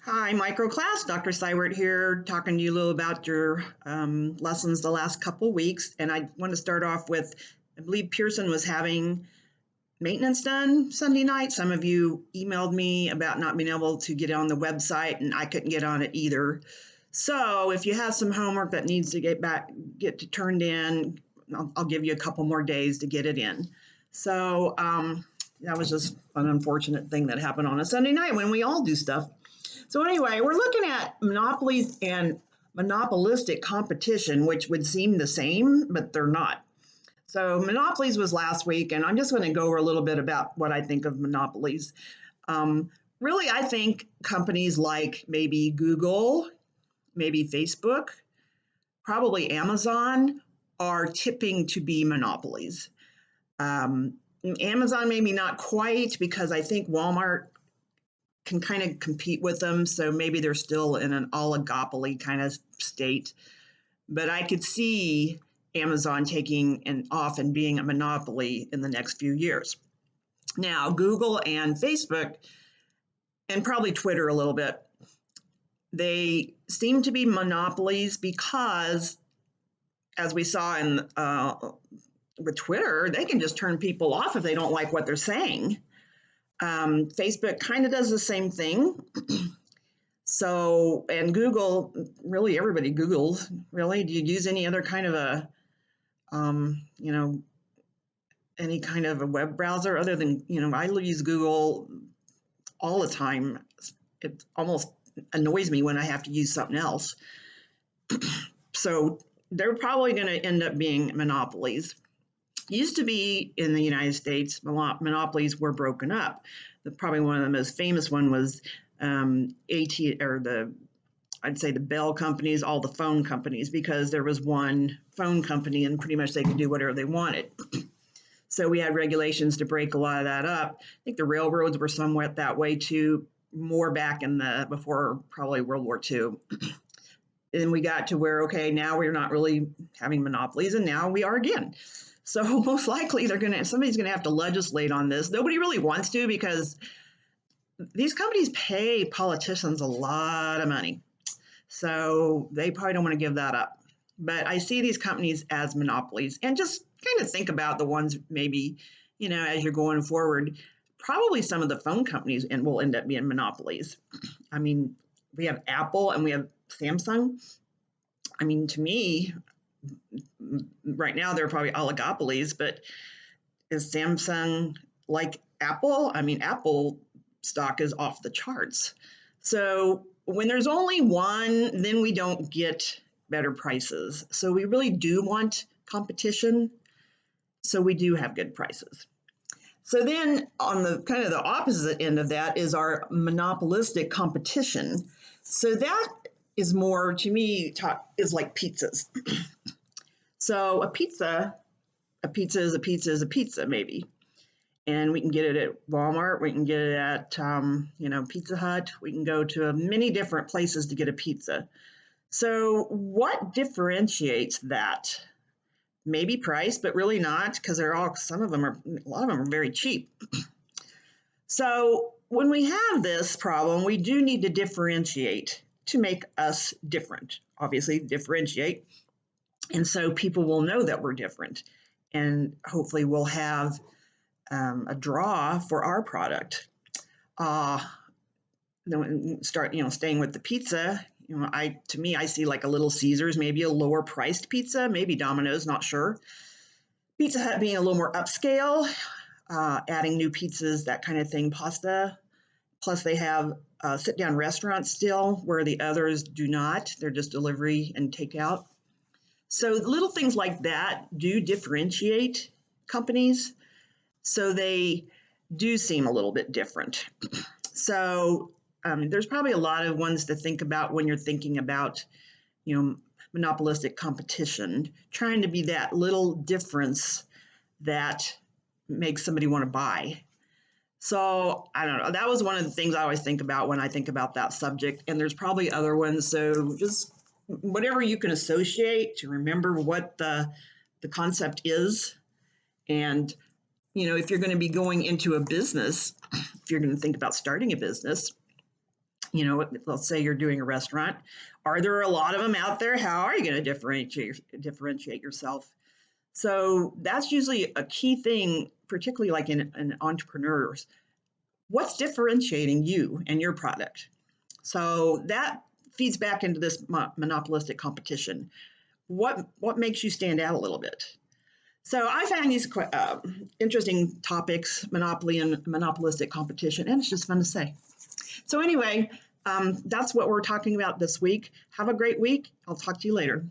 Hi, microclass. Dr. Seibert here, talking to you a little about your lessons the last couple weeks. And I want to start off with, I believe Pearson was having maintenance done Sunday night. Some of you emailed me about not being able to get on the website, and I couldn't get on it either. So if you have some homework that needs to get turned in, I'll give you a couple more days to get it in. So that was just an unfortunate thing that happened on a Sunday night when we all do stuff. So anyway, we're looking at monopolies and monopolistic competition, which would seem the same, but they're not. So monopolies was last week, and I'm just going to go over a little bit about what I think of monopolies. Really, I think companies like maybe Google, maybe Facebook, probably Amazon are tipping to be monopolies. Amazon maybe not quite, because I think Walmart can kind of compete with them. So maybe they're still in an oligopoly kind of state. But I could see Amazon taking off and being a monopoly in the next few years. Now, Google and Facebook, and probably Twitter a little bit, they seem to be monopolies because, as we saw with Twitter, they can just turn people off if they don't like what they're saying. Facebook kind of does the same thing. So, and Google, really everybody Googles, really. Do you use any other kind of any kind of a web browser other than, I use Google all the time. It almost annoys me when I have to use something else. So they're probably going to end up being monopolies. Used to be in the United States, monopolies were broken up. Probably one of the most famous one was I'd say the Bell companies, all the phone companies, because there was one phone company and pretty much they could do whatever they wanted. So we had regulations to break a lot of that up. I think the railroads were somewhat that way too, more back before probably World War II. And we got to where, okay, now we're not really having monopolies, and now we are again. So most likely somebody's gonna have to legislate on this. Nobody really wants to, because these companies pay politicians a lot of money. So they probably don't want to give that up. But I see these companies as monopolies, and just kind of think about the ones maybe, as you're going forward, probably some of the phone companies will end up being monopolies. I mean, we have Apple and we have Samsung. I mean, to me, right now they're probably oligopolies, but is Samsung like Apple? I mean, Apple stock is off the charts. So when there's only one, then we don't get better prices. So we really do want competition. So we do have good prices. So then on the kind of the opposite end of that is our monopolistic competition. So that is more, to me, is like pizzas. So a pizza is a pizza is a pizza, maybe. And we can get it at Walmart. We can get it at, Pizza Hut. We can go to many different places to get a pizza. So what differentiates that? Maybe price, but really not, because a lot of them are very cheap. So when we have this problem, we do need to differentiate to make us different. Obviously, differentiate. And so people will know that we're different. And hopefully we'll have a draw for our product. Then start, staying with the pizza. To me, I see like a Little Caesars, maybe a lower priced pizza, maybe Domino's, not sure. Pizza Hut being a little more upscale, adding new pizzas, that kind of thing, pasta. Plus they have sit-down restaurants still, where the others do not. They're just delivery and takeout. So little things like that do differentiate companies. So they do seem a little bit different. So there's probably a lot of ones to think about when you're thinking about, monopolistic competition, trying to be that little difference that makes somebody want to buy. So I don't know. That was one of the things I always think about when I think about that subject. And there's probably other ones. So just whatever you can associate to remember what the concept is. And if you're going to be going into a business, if you're going to think about starting a business, Let's say you're doing a restaurant. Are there a lot of them out there? How are you going to differentiate yourself? So that's usually a key thing, particularly like in entrepreneurs. What's differentiating you and your product? So that feeds back into this monopolistic competition. What makes you stand out a little bit? So I find these interesting topics, monopoly and monopolistic competition, and it's just fun to say. So anyway, that's what we're talking about this week. Have a great week. I'll talk to you later.